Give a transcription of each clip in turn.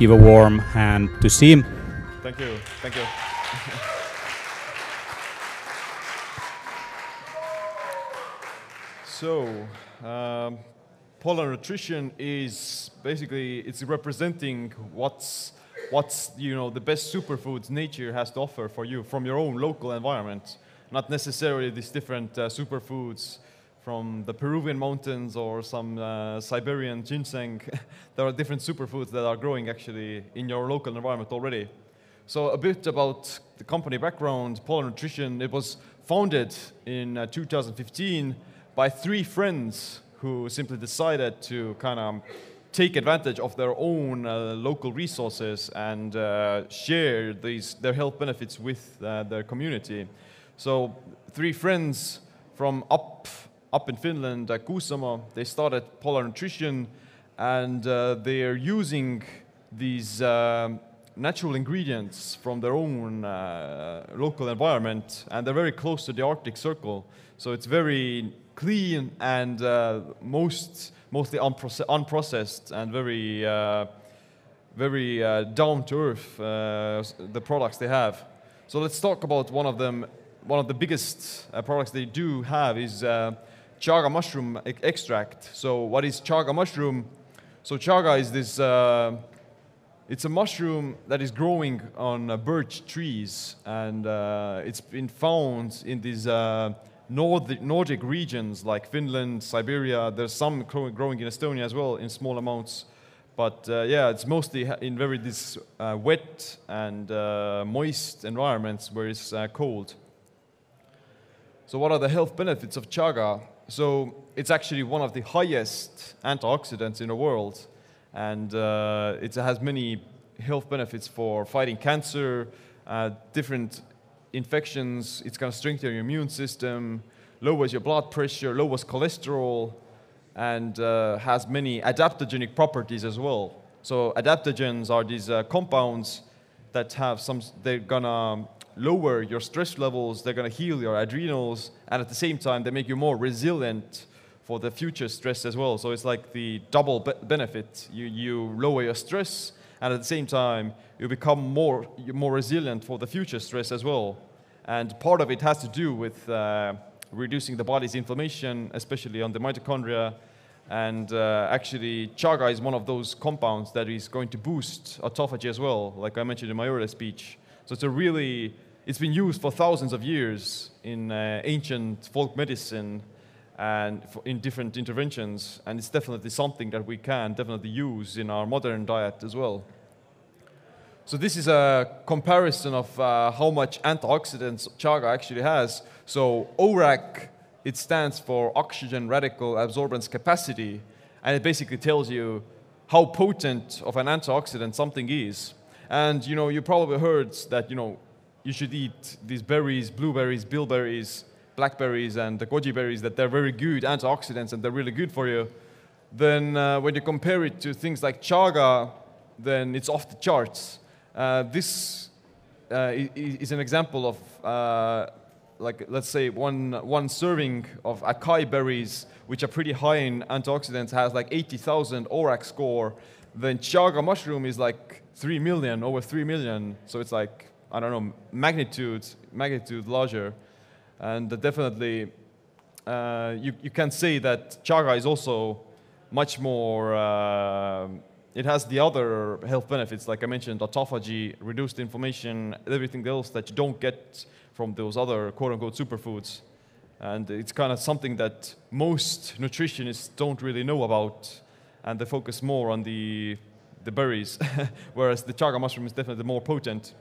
give a warm hand to Siim. Thank you. Thank you. So, polar nutrition is basically, it's representing what's the best superfoods nature has to offer for you from your own local environment, not necessarily these different superfoods from the Peruvian mountains or some Siberian ginseng. There are different superfoods that are growing actually in your local environment already. So a bit about the company background. Polar Nutrition, it was founded in 2015 by 3 friends who simply decided to kind of take advantage of their own local resources and share their health benefits with their community. So 3 friends from up in Finland, Kuusamo, they started Polar Nutrition, and they are using these natural ingredients from their own local environment, and they're very close to the Arctic Circle. So it's very clean and mostly unprocessed and very down to earth, the products they have. So let's talk about one of them. One of the biggest products they do have is chaga mushroom extract. So what is chaga mushroom? So chaga is this, it's a mushroom that is growing on birch trees, and it's been found in these Nordic regions like Finland, Siberia. There's some growing in Estonia as well in small amounts. But yeah, it's mostly in very wet and moist environments where it's cold. So what are the health benefits of chaga? So it's actually one of the highest antioxidants in the world, and it has many health benefits for fighting cancer, different infections. It's going to strengthen your immune system, lowers your blood pressure, lowers cholesterol, and has many adaptogenic properties as well. So adaptogens are these compounds that have they're going to lower your stress levels, they're going to heal your adrenals, and at the same time they make you more resilient for the future stress as well. So it's like the double benefit. You lower your stress, and at the same time you become more resilient for the future stress as well. And part of it has to do with reducing the body's inflammation, especially on the mitochondria. And actually chaga is one of those compounds that is going to boost autophagy as well, like I mentioned in my earlier speech. So it's been used for thousands of years in ancient folk medicine and in different interventions, and it's definitely something that we can definitely use in our modern diet as well. So this is a comparison of how much antioxidants chaga actually has. So ORAC, it stands for oxygen radical absorbance capacity, and it basically tells you how potent of an antioxidant something is. And you probably heard that you should eat these berries, blueberries, bilberries, blackberries, and the goji berries, that they're very good antioxidants and they're really good for you. Then when you compare it to things like chaga, then it's off the charts. This is an example of, like, let's say one serving of acai berries, which are pretty high in antioxidants, has like 80,000 ORAC score. Then chaga mushroom is like 3 million, over 3 million. So it's like, I don't know, magnitude larger. And definitely, you can say that chaga is also much more, it has the other health benefits, like I mentioned, autophagy, reduced inflammation, everything else that you don't get from those other quote-unquote superfoods. And it's kind of something that most nutritionists don't really know about, and they focus more on the berries, whereas the chaga mushroom is definitely more potent.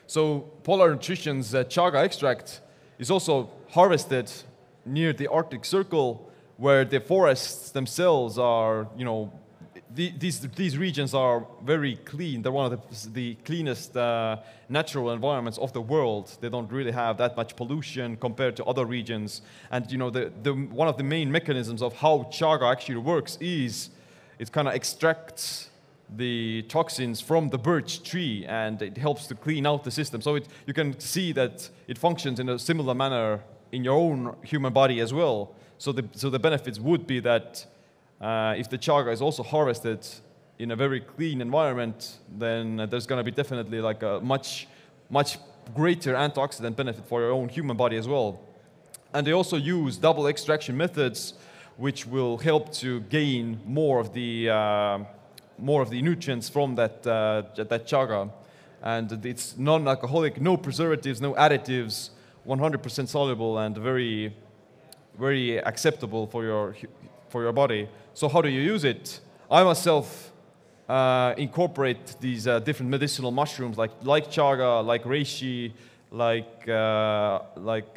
So Polar Nutrition's chaga extract is also harvested near the Arctic Circle, where the forests themselves are, these regions are very clean. They're one of the cleanest natural environments of the world. They don't really have that much pollution compared to other regions. And one of the main mechanisms of how chaga actually works is it kind of extracts the toxins from the birch tree, and it helps to clean out the system. So you can see that it functions in a similar manner in your own human body as well. So the benefits would be that if the chaga is also harvested in a very clean environment, then there's going to be definitely like a much greater antioxidant benefit for your own human body as well. And they also use double extraction methods, which will help to gain more of the nutrients from that chaga. And it's non-alcoholic, no preservatives, no additives, 100% soluble, and very, very acceptable for your body. So how do you use it? I myself incorporate these different medicinal mushrooms like chaga, like reishi, like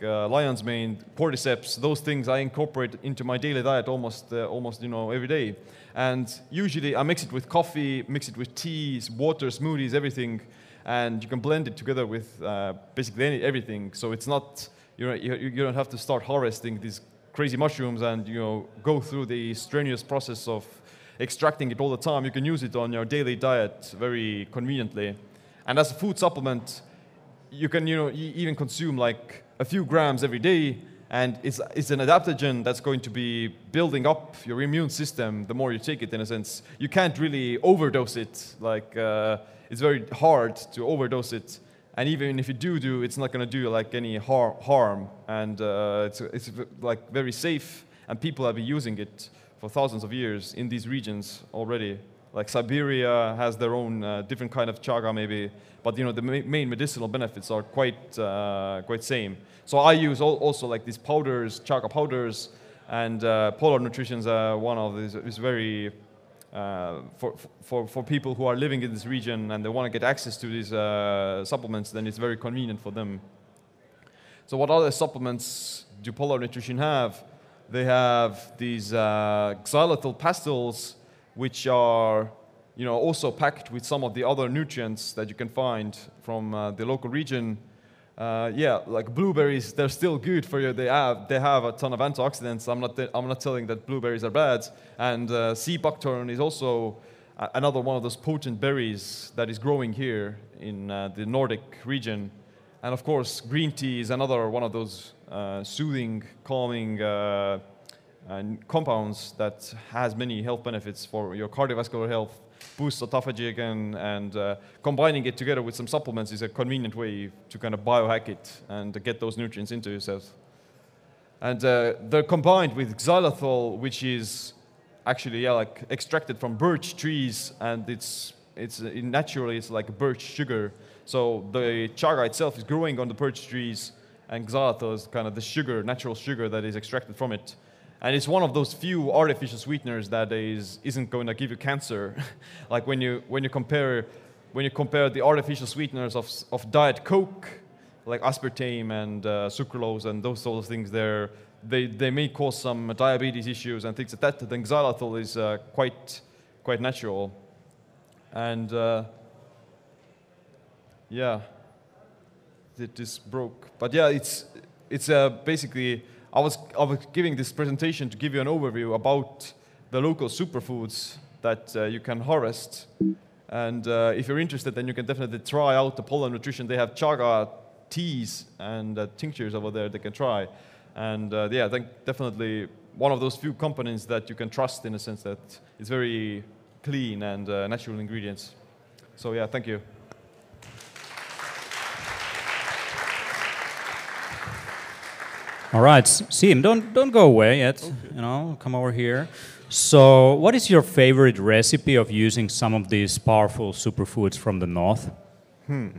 lion's mane, cordyceps. Those things I incorporate into my daily diet almost every day. And usually I mix it with coffee, mix it with teas, water, smoothies, everything, and you can blend it together with basically everything. So it's not you don't have to start harvesting these crazy mushrooms and go through the strenuous process of extracting it all the time. You can use it on your daily diet very conveniently. And as a food supplement, you can even consume like a few grams every day, and it's an adaptogen that's going to be building up your immune system the more you take it, in a sense. You can't really overdose it. Like it's very hard to overdose it, and even if you do, it's not going to do like any harm. And it's like very safe, and people have been using it for thousands of years in these regions already. Like Siberia has their own different kind of chaga maybe, but the main medicinal benefits are quite same. So I use also like these powders, chaga powders, and Polar Nutrition's one of these is very for people who are living in this region and they want to get access to these supplements. Then it's very convenient for them. So what other supplements do Polar Nutrition have? They have these xylitol pastils, which are also packed with some of the other nutrients that you can find from the local region. Like blueberries, they're still good for you. They have a ton of antioxidants. I'm not telling that blueberries are bad. And sea buckthorn is also another one of those potent berries that is growing here in the Nordic region. And of course, green tea is another one of those soothing, calming compounds that has many health benefits for your cardiovascular health, boosts autophagy again, and combining it together with some supplements is a convenient way to kind of biohack it and get those nutrients into yourself. And they're combined with xylitol, which is actually like extracted from birch trees, and naturally it's like birch sugar. So the chaga itself is growing on the birch trees, and xylitol is kind of the sugar, natural sugar that is extracted from it. And it's one of those few artificial sweeteners that isn't going to give you cancer. Like when you compare the artificial sweeteners of Diet Coke, like aspartame and sucralose and those sort of things, they may cause some diabetes issues and things like that. Then xylitol is quite natural. And it just broke. But yeah, it's basically. I was giving this presentation to give you an overview about the local superfoods that you can harvest. And if you're interested, then you can definitely try out the Polar Nutrition. They have chaga teas and tinctures over there they can try. And I think definitely one of those few companies that you can trust in a sense that it's very clean and natural ingredients. So yeah, thank you. All right, Siim, don't go away yet. Okay. Come over here. So, what is your favorite recipe of using some of these powerful superfoods from the north? Like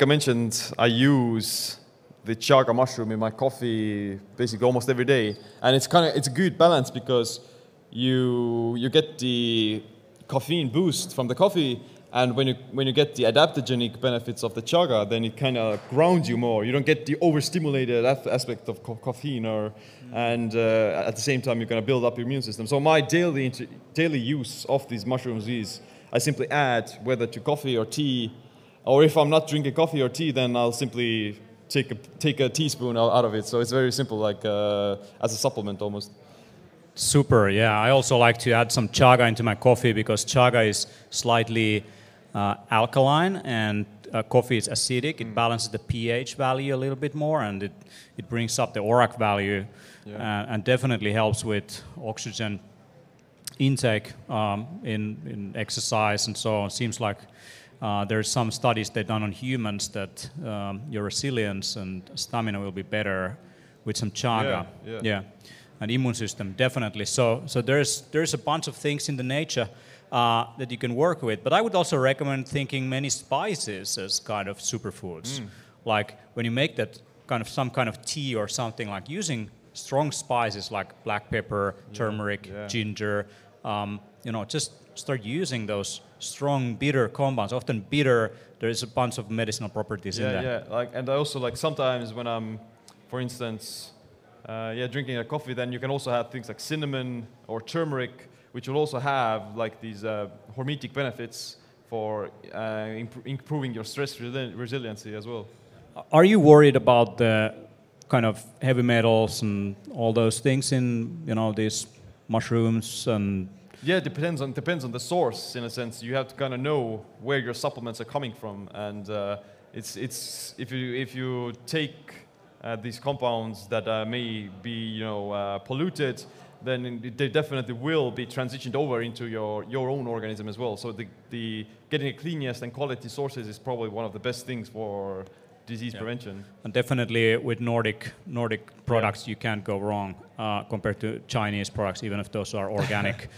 I mentioned, I use the chaga mushroom in my coffee basically almost every day, and it's a good balance because you get the caffeine boost from the coffee. And when you get the adaptogenic benefits of the chaga, then it kind of grounds you more. You don't get the overstimulated aspect of caffeine, and at the same time you're going to build up your immune system. So my daily use of these mushrooms is I simply add whether to coffee or tea, or if I'm not drinking coffee or tea, then I'll simply take a teaspoon out of it. So it's very simple, like as a supplement almost. Super, yeah. I also like to add some chaga into my coffee because chaga is slightly alkaline and coffee is acidic. It balances the pH value a little bit more, and it brings up the ORAC value and definitely helps with oxygen intake in exercise and so on. Seems like there's some studies they've done on humans that your resilience and stamina will be better with some chaga. Yeah. And immune system definitely. So there's a bunch of things in the nature that you can work with. But I would also recommend thinking many spices as kind of superfoods. Like when you make that some kind of tea or something, like using strong spices like black pepper, turmeric, ginger. Just start using those strong bitter compounds. Often bitter, there is a bunch of medicinal properties in there. Yeah. And I also sometimes when I'm, for instance, drinking a coffee, then you can also have things like cinnamon or turmeric, which will also have these hormetic benefits for improving your stress resiliency as well. Are you worried about the kind of heavy metals and all those things in these mushrooms and? Yeah, it depends on the source. In a sense, you have to kind of know where your supplements are coming from, and it's if you take these compounds that may be polluted, then they definitely will be transitioned over into your own organism as well. So the getting the cleanest and quality sources is probably one of the best things for disease prevention. And definitely with Nordic products, you can't go wrong compared to Chinese products, even if those are organic.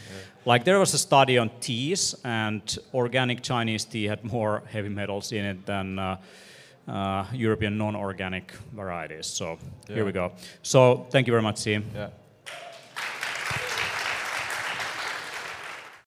Like there was a study on teas, and organic Chinese tea had more heavy metals in it than European non-organic varieties. So here we go. So thank you very much, Siim. Yeah.